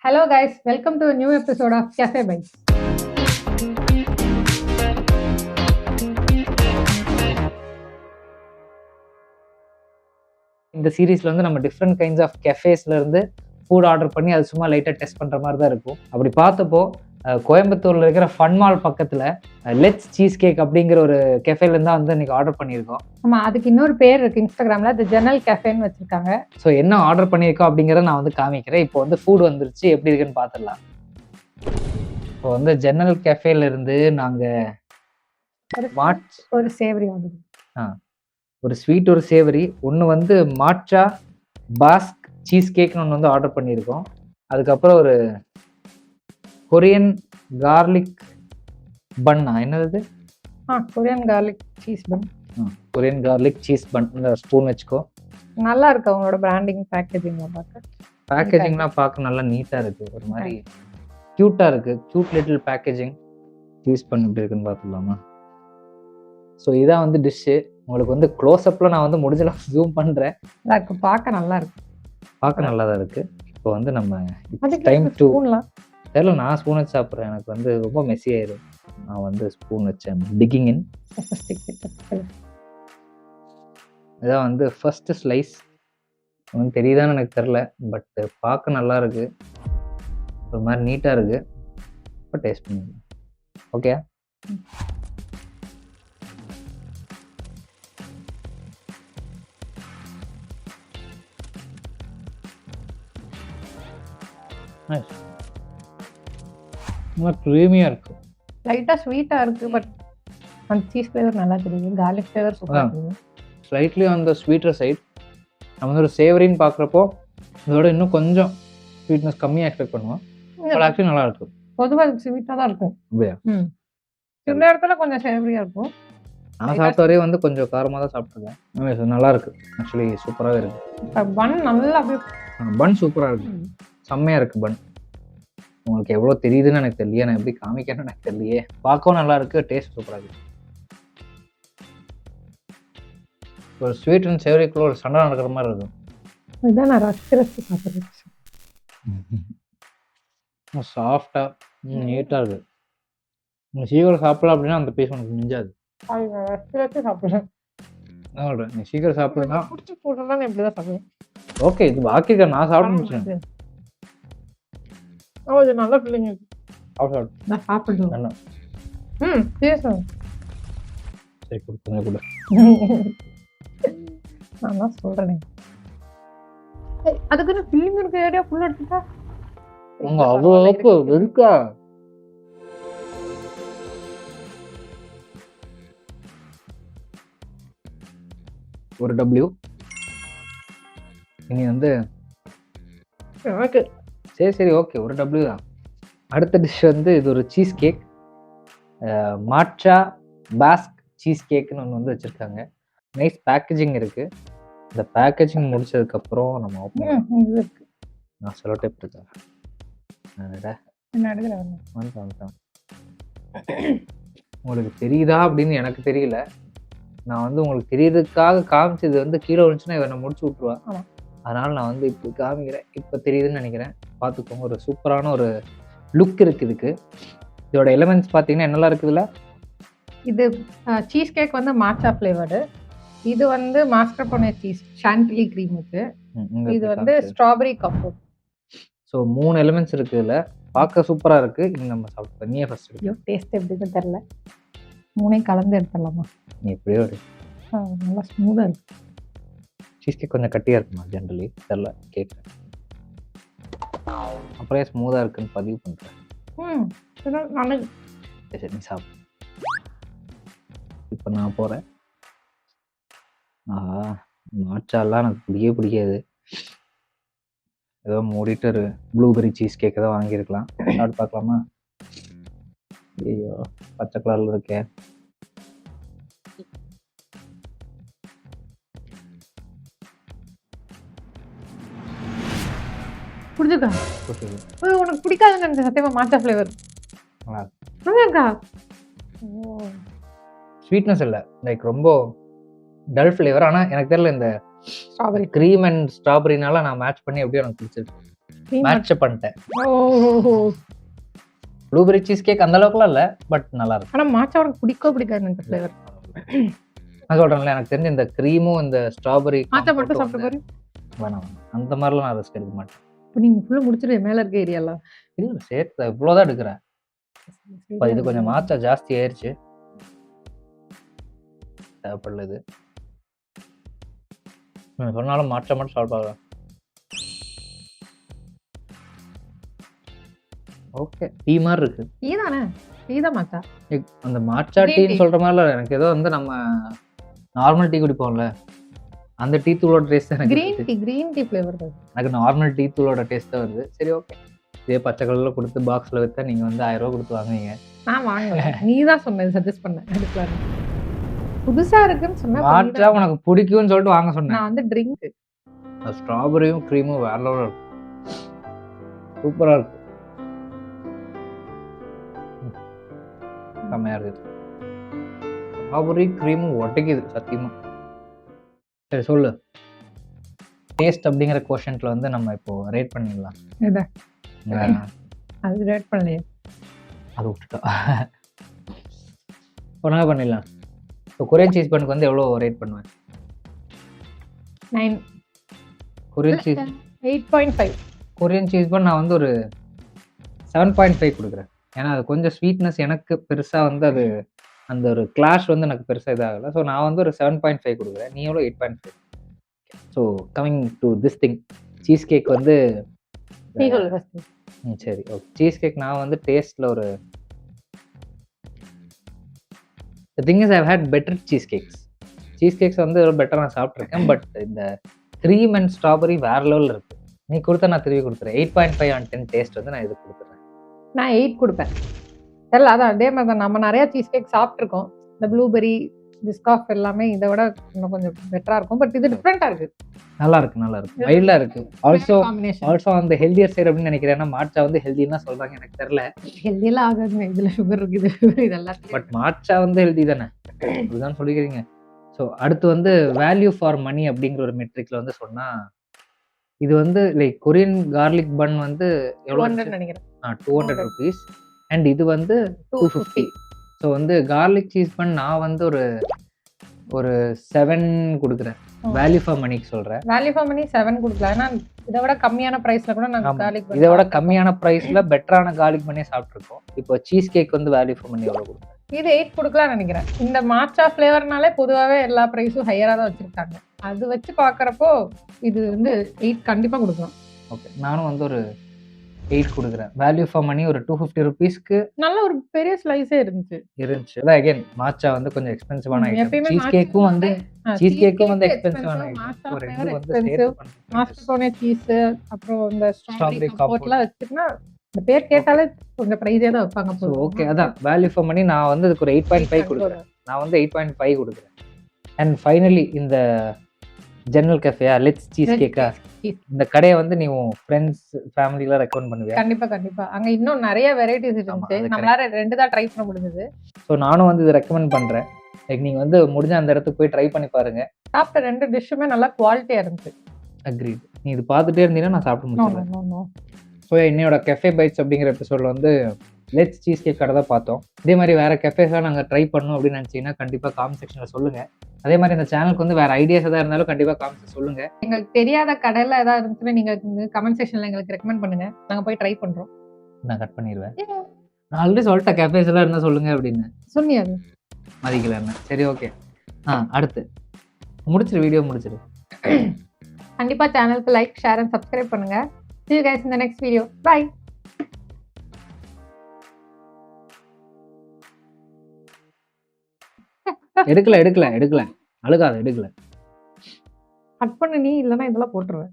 Hello guys, welcome to a new episode of Cafe Bites. இந்த சீரீஸ்ல வந்து நம்ம டிஃப்ரெண்ட் கைண்ட்ஸ் ஆஃப் கெஃபேஸ்ல இருந்து ஃபுட் ஆர்டர் பண்ணி அது சும்மா லைட்டாக டெஸ்ட் பண்ணுற மாதிரி தான் இருக்கும். அப்படி பார்த்தப்போ கோயம்புத்தூர்ல இருக்கிற ஃபன் மால் பக்கத்தில் லெட்ஸ் சீஸ் கேக் அப்படிங்கிற ஒரு கெஃபேலேருந்து தான் வந்து இன்னைக்கு ஆர்டர் பண்ணியிருக்கோம். ஆமாம், அதுக்கு இன்னொரு பேர் இருக்குது இன்ஸ்டாகிராமில், தி ஜன்னல் கேஃபேன்னு வச்சுருக்காங்க. ஸோ என்ன ஆர்டர் பண்ணியிருக்கோம் அப்படிங்கிறத நான் வந்து காமிக்கிறேன். இப்போ வந்து ஃபுட் வந்துருச்சு, எப்படி இருக்குன்னு பார்த்துடலாம். இப்போ வந்து ஜன்னல் கேஃபேலேருந்து நாங்கள் ஒரு சேவரி ஆகுது. ஒரு ஸ்வீட் ஒரு சேவரி ஒன்று வந்து மாட்சா பாஸ்க் சீஸ் கேக்னு ஒன்று வந்து ஆர்டர் பண்ணியிருக்கோம். அதுக்கப்புறம் ஒரு கொரியன் கார்லிக் பன்னா, என்னது கொரியன் கார்லிக் சீஸ் பன். கொரியன் கார்லிக் சீஸ் பன். இந்த ஸ்பூன் வச்சுக்கோ. நல்லா இருக்கு அவங்களோட பிராண்டிங் பேக்கேஜிங்லாம் பார்க்க நல்லா நீட்டாக இருக்குது, ஒரு மாதிரி க்யூட்டாக இருக்குது. Cute little packaging. சீஸ் பன் எப்படி இருக்குன்னு பார்த்துடலாமா? ஸோ இதான் வந்து டிஷ்ஷு. உங்களுக்கு வந்து க்ளோஸ்அப்பில் நான் வந்து முடிஞ்சலாம் ஜூம் பண்ணுறேன். பார்க்க நல்லா இருக்கு, பார்க்க நல்லா தான் இருக்குது. இப்போ வந்து நம்ம டைம் டு தெரியல, நான் ஸ்பூன் வச்சு சாப்பிட்றேன். எனக்கு வந்து ரொம்ப மெஸ்ஸி ஆயிடும். நான் வந்து ஸ்பூன் வச்சேன். டிக்கிங் இன். இதான் வந்து ஃபர்ஸ்ட் ஸ்லைஸ். உங்களுக்கு தெரியுதான்னு எனக்கு தெரில, பட் பார்க்க நல்லா இருக்கு, ஒரு மாதிரி நீட்டாக இருக்கு. இப்போ டேஸ்ட் பண்ணிக்கலாம். ஓகே, நல்லா க்ரீமியாக இருக்குது, லைட்டாக ஸ்வீட்டாக இருக்குது. பட் அந்த சீஸ் ஃப்ளேவர் நல்லா தெரியுது, கார்லிக் ஃப்ளேவர் சூப்பராக இருக்குது. Slightly on the sweeter side. நம்ம வந்து ஒரு சேவரின்னு பார்க்குறப்போ இதோட இன்னும் கொஞ்சம் ஸ்வீட்னஸ் கம்மியாக எக்ஸ்பெக்ட் பண்ணுவோம். ஆக்சுவலி நல்லா இருக்கும். பொதுவாக ஸ்வீட்டாக தான் இருக்கும். அப்படியா? சில இடத்துல கொஞ்சம் சேவரியாக இருக்கும். நான் சாப்பிட்ட வரையும் வந்து கொஞ்சம் காரமாக தான் சாப்பிட்ருக்கேன். நல்லா இருக்கு, ஆக்சுவலி சூப்பராகவே இருக்கு. பன் நல்லா பன் சூப்பராக இருக்கு, செம்மையாக இருக்கு பன். உங்களுக்கு எவ்வளோ தெரியுதுன்னு எனக்கு தெரியல, நான் எப்படி காமிக்கணும்னு எனக்கு தெரியலையே. பார்க்கவும் நல்லா இருக்கு, டேஸ்ட் சூப்பராக இருக்கு. ஒரு ஸ்வீட் அண்ட் சேவரிக்குள்ள ஒரு சண்டை நடக்கிற மாதிரி இருக்கும். இதுதான் நான் ரசிச்சு சாப்பிட்றேன். சாஃப்டாக நீட்டாக இருக்கு. நீ சீக்கிரம் சாப்பிடலாம் அப்படின்னா அந்த பீஸ் உனக்கு மிஞ்சாது. சாப்பிட்றேன். என்ன சொல்கிறேன், நீ சீக்கிரம் சாப்பிடுனா பிடிச்சி போட்டோம்னா எப்படி தான் சாப்பிடுவேன். ஓகே, இது பாக்கி நான் சாப்பிட முடிச்சேன். இது நல்ல ஃபீலிங் இருக்கு. நான் சாப்பிடுவேன். சரி, கொடுத்துங்க கூட. நான் தான் சொல்றேன். அதுக்கு ஃபீலிங் இருக்க ஏரியா ஃபுல்லா எடுத்துட்டா உங்க அவ்வளவுக்கு இருக்கா? ஒரு டபிள்யூ. இனி வந்து சரி ஓகே, ஒரு டபிள்யூ தான். அடுத்த டிஷ் வந்து இது ஒரு cheese cake. Matcha Basque cheese கேக்னு ஒன்று வந்து வச்சுருக்காங்க. நைஸ் பேக்கேஜிங் இருக்குது. இந்த பேக்கேஜிங் முடிச்சதுக்கப்புறம் நம்ம ஓப்பன். நான் செலோ டேப் இருக்கேன். உங்களுக்கு தெரியுதா அப்படின்னு எனக்கு தெரியல. நான் வந்து உங்களுக்கு தெரியறதுக்காக காமிச்சது வந்து கீழே விழுந்துச்சுன்னா இவனை முடிச்சு விட்ருவான். அதனால் நான் வந்து இப்போ காமிக்கிறேன். இப்போ தெரியுதுன்னு நினைக்கிறேன், பார்த்துக்கோங்க. ஒரு சூப்பரான ஒரு லுக் இருக்குது இதுக்கு. இதோட எலிமெண்ட்ஸ் பார்த்தீங்கன்னா என்னெல்லாம் இருக்குதுல்ல. இது சீஸ் கேக் வந்து மாட்சா ஃப்ளேவர்டு. இது வந்து மாஸ்கர்போனே சீஸ் சாண்டிலி க்ரீம் இருக்கு. இது வந்து ஸ்ட்ராபெரி கப்பு. ஸோ 3 எலிமெண்ட்ஸ் இருக்குது இதில். பார்க்க சூப்பராக இருக்குது. இது நம்ம சாப்பிட்டு பண்ணியே ஃபர்ஸ்ட் ஐயோ டேஸ்ட் எப்படின்னு தெரில. 3 கலந்து எடுத்துடலாமா? நீ எப்படியோ நல்லா ஸ்மூத்தாக இருக்கு. சீஸ் கேக் கொஞ்சம் கட்டியாக இருக்குமா ஜென்ரலி தெரில, கேக் அப்புறம் ஸ்மூத்தாக இருக்குன்னு பதிவு பண்ணுறேன். சரி, நீ சாப்பிடு. இப்போ நான் போகிறேன். மாட்சாலாம் எனக்கு பிடிக்காது. ஏதோ மூடிட்டு ஒரு ப்ளூபெரி சீஸ் கேக் ஏதோ வாங்கியிருக்கலாம். சாப்பிட்டு பார்க்கலாமா? ஐயோ, பச்சை கலரில் இருக்கேன். உனக்கு பிடிக்காதுங்க சத்தியமா மாட்சா ஃப்ளேவர். ஸ்வீட்னஸ் இல்லை, லைக் ரொம்ப டல் ஃப்ளேவர். ஆனால் எனக்கு தெரியல, இந்த ஸ்ட்ராபெரி க்ரீம் அண்ட் ஸ்ட்ராபெரினால நான் மேட்ச் பண்ணி எப்படியும் எனக்கு பிடிச்சிருக்கு. மேட்ச் பண்ணிட்டேன். ஓ! ப்ளூபெர்ரி சீஸ் கேக் அந்த அளவுக்குலாம் இல்ல, பட் நல்லா இருக்கு. ஆனா மாச்சா உனக்கு பிடிக்காது இந்த ஃப்ளேவர். நான் சொல்றேன்ல, எனக்கு தெரிஞ்ச இந்த கிரீமும் இந்த ஸ்ட்ராபெரி மாச்சா மட்டும் சாப்பிட்டு பாரு. வேணாம் அந்த மாதிரிலாம் நான் ரிஸ்க் எடுக்க மாட்டேன். இப்போ நீங்க ஃபுல்லா முடிச்சிரு மேல இருக்க ஏரியாலாம். இல்ல சேர்த்து இவ்வளோதான் எடுக்கிறேன். இப்போ இது கொஞ்சம் மாச்சா ஜாஸ்தி ஆயிடுச்சு. தேவைப்படல இது. சொன்னாலும் மாச்சா மட்டும் சாப்பிடுவாங்க. ஓகே, டீ மாதிரி இருக்கு. டீ தானே? டீ தான் மாச்சா. அந்த மாச்சா டீன்னு சொல்ற மாதிரில எனக்கு ஏதோ வந்து நம்ம நார்மல் டீ குடிப்போம்ல, அந்த டீ தூளோட டேஸ்ட் தான் கிரீன் டீ ஃப்ளேவர் தான். எனக்கு நார்மல் டீ தூளோட டேஸ்ட் தான் வருது. சரி ஓகே, இதே பச்சை கலர்ல கொடுத்து பாக்ஸ்ல வித்தா நீங்க வந்து 1000 ரூபாய் கொடுத்து வாங்குவீங்க. நான் வாங்கல, நீ தான் சொன்ன, சஜஸ்ட் பண்ண. எடுக்கலாம், புதுசா இருக்குன்னு சொன்னா மாச்சா உனக்கு பிடிக்கும்னு சொல்லிட்டு வாங்க சொன்னேன். நான் வந்து ட்ரிங்க் ஸ்ட்ராபெரியும் க்ரீமும் வேற லெவல்ல இருக்கு, சூப்பரா இருக்கு, செம்மையா இருக்குது. ஸ்ட்ராபெரி க்ரீமும் ஒட்டைக்குது சத்தியமா. சரி சொல்லு, டேஸ்ட் அப்படிங்கிற கோஷன்ட்ல வந்து நம்ம இப்போ ரேட் பண்ணிடலாம். அது ரேட் பண்ணலையே, அது விட்டுட்டா ஒன்றா பண்ணிடலாம். இப்போ கொரியன் சீஸ் பண்ணுக்கு வந்து எவ்வளோ ரேட் பண்ணுவேன்? 9. Korean cheese 8.5. கொரியன் சீஸ் பண்ண நான் வந்து ஒரு 7.5 கொடுக்குறேன். ஏன்னா அது கொஞ்சம் ஸ்வீட்னஸ் எனக்கு பெருசாக வந்து அது அந்த ஒரு கிளாஷ் வந்து எனக்கு பெருசாக இதாகலை. ஸோ நான் வந்து ஒரு 7.5 கொடுக்குறேன். நீ எவ்வளோ? 8.5. So coming to this thing, cheese cake வந்து சரி ஓகே. சீஸ் கேக் நான் வந்து டேஸ்ட்டில் ஒரு thing is I had better cheese cakes வந்து பெட்டராக நான் சாப்பிட்ருக்கேன். பட் இந்த க்ரீம் அண்ட் ஸ்ட்ராபெரி வேற லெவலில் இருக்குது. நீ கொடுத்தா நான் திரும்பி கொடுத்துறேன். 8.5 on 10 டேஸ்ட் வந்து நான் இது கொடுத்துறேன். நான் 8 கொடுப்பேன். தெரியல, அதான் அதே மாதிரி தான். நம்ம நிறைய சீஸ் கேக் சாப்பிட்ருக்கோம். இந்த ப்ளூபெரி, பிஸ்காஃப் எல்லாமே இதை விட இன்னும் கொஞ்சம் பெட்டரா இருக்கும். பட் இது டிஃப்ரெண்டா இருக்கு, நல்லா இருக்கு, வைல்டா இருக்கு. ஆல்சோ அந்த ஹெல்தியர் சைடு அப்படின்னு நினைக்கிறேன். ஏன்னா மாச்சா வந்து ஹெல்தினா சொல்றாங்க, எனக்கு தெரியல. ஹெல்தியெல்லாம் ஆகாதுங்க, இதுல சுகர் இருக்குது இதெல்லாம். பட் மாச்சா வந்து ஹெல்தி தானே, இதுதான் சொல்லிக்கிறீங்க. ஸோ அடுத்து வந்து வேல்யூ ஃபார் மணி அப்படிங்கிற ஒரு மெட்ரிக்ல வந்து சொன்னா, இது வந்து லைக் கொரியன் கார்லிக் பன் வந்து எவ்வளோ நினைக்கிறேன், 200 rupees. அண்ட் இது வந்து 250. ஸோ வந்து கார்லிக் சீஸ் பன் நான் வந்து ஒரு 7 கொடுக்குறேன். வேல்யூ ஃபார் மணிக்கு சொல்றேன். வேல்யூ ஃபார் மணி 7 கொடுக்கலாம். ஏன்னா இதை விட கம்மியான பிரைஸ்ல கூட நாங்கள் கார்லிக், இதை விட கம்மியான பிரைஸ்ல பெட்டரான கார்லிக் பண்ணி சாப்பிட்ருக்கோம். இப்போ சீஸ் கேக் வந்து வேல்யூ ஃபார் மணி எவ்வளோ கொடுக்குறேன்? இது 8 கொடுக்கலாம்னு நினைக்கிறேன். இந்த மாச்சா ஃப்ளேவர்னாலே பொதுவாகவே எல்லா ப்ரைஸும் ஹையராக தான் வச்சிருக்காங்க. அது வச்சு பார்க்குறப்போ இது வந்து 8 கண்டிப்பாக கொடுக்கலாம். ஓகே, நானும் வந்து ஒரு 8 கொடுக்குறேன். வேல்யூ ஃபார் மணி ஒரு 250 rupeesக்கு நல்ல ஒரு பெரிய ஸ்லைஸே இருந்துச்சு. அதான் அகைன் மாச்சா வந்து கொஞ்சம் எக்ஸ்பென்சிவான ஐட்டம். சீஸ் கேக்கும் வந்து எக்ஸ்பென்சிவான ஐட்டம். ஒரு ரெண்டு வந்து சேர்த்து பண்ணுங்க. மாஸ்டர்போனே சீஸ், அப்புறம் இந்த ஸ்ட்ராபெரி கம்போர்ட்லாம் வச்சிருந்தா இந்த பேர் கேட்டாலே கொஞ்சம் பிரைஸே தான் வைப்பாங்க. ஸோ ஓகே, அதான் வேல்யூ ஃபார் மணி நான் வந்து இதுக்கு ஒரு 8.5 கொடுக்குறேன். நான் வந்து 8.5 கொடுக்குறேன். அண்ட் ஃபைனலி இந்த ஜெனரல் கஃபேயா லெட்ஸ் சீஸ் கேக்கா, இந்த கடையை வந்து நீ ஃப்ரெண்ட்ஸ் ஃபேமிலிலாம் ரெக்கமெண்ட் பண்ணுவியா? கண்டிப்பா. அங்க இன்னும் நிறைய வெரைட்டிஸ் இருந்துச்சு. நம்மளால 2 தான் ட்ரை பண்ண முடிஞ்சது. ஸோ நானும் வந்து இதை ரெக்கமெண்ட் பண்றேன். லைக் நீங்க வந்து முடிஞ்ச அந்த இடத்துக்கு போய் ட்ரை பண்ணி பாருங்க. சாப்பிட்ட 2 டிஷ்ஷுமே நல்லா குவாலிட்டியா இருந்துச்சு. அக்ரீட். நீ இது பார்த்துட்டே இருந்தீங்கன்னா நான் சாப்பிட்டு முடிச்சிடுறேன். ஸோ என்னோட கெஃபே பைட்ஸ் அப்படிங்கிற எபிசோடில் வந்து லெட்ஸ் சீஸ் கேக் கடை தான் பார்த்தோம். இதே மாதிரி வேறு கெஃபேஸாக நாங்கள் ட்ரை பண்ணோம் அப்படின்னு நினச்சிங்கன்னா கண்டிப்பாக காமெண்ட் செக்ஷனில் சொல்லுங்கள். அதே மாதிரி இந்த சேனலுக்கு வந்து வேறு ஐடியாஸ் எதாவது இருந்தாலும் கண்டிப்பாக காமெண்ட் சொல்லுங்கள். எங்களுக்கு தெரியாத கடையில் எதாவது இருந்துச்சுன்னா நீங்கள் கமெண்ட் செக்ஷனில் எங்களுக்கு ரெக்கமெண்ட் பண்ணுங்கள். நாங்கள் போய் ட்ரை பண்ணுறோம். நான் கட் பண்ணிடுவேன். நான் ஆல்ரெடி சொல்லிட்டேன் கெஃபேஸ் எல்லாம் இருந்தால் சொல்லுங்கள் அப்படின்னு. சொன்னியாது மதிக்கல என்ன. சரி ஓகே, அடுத்து வீடியோ முடிச்சிரு. கண்டிப்பாக சேனலுக்கு லைக், ஷேர் அண்ட் சப்ஸ்கிரைப் பண்ணுங்கள். See you guys in the next video. Bye. எடுக்கல அழுகாத, எடுக்கல. கட் பண்ணு நீ, இல்லைன்னா இதெல்லாம் போட்டுருவேன்.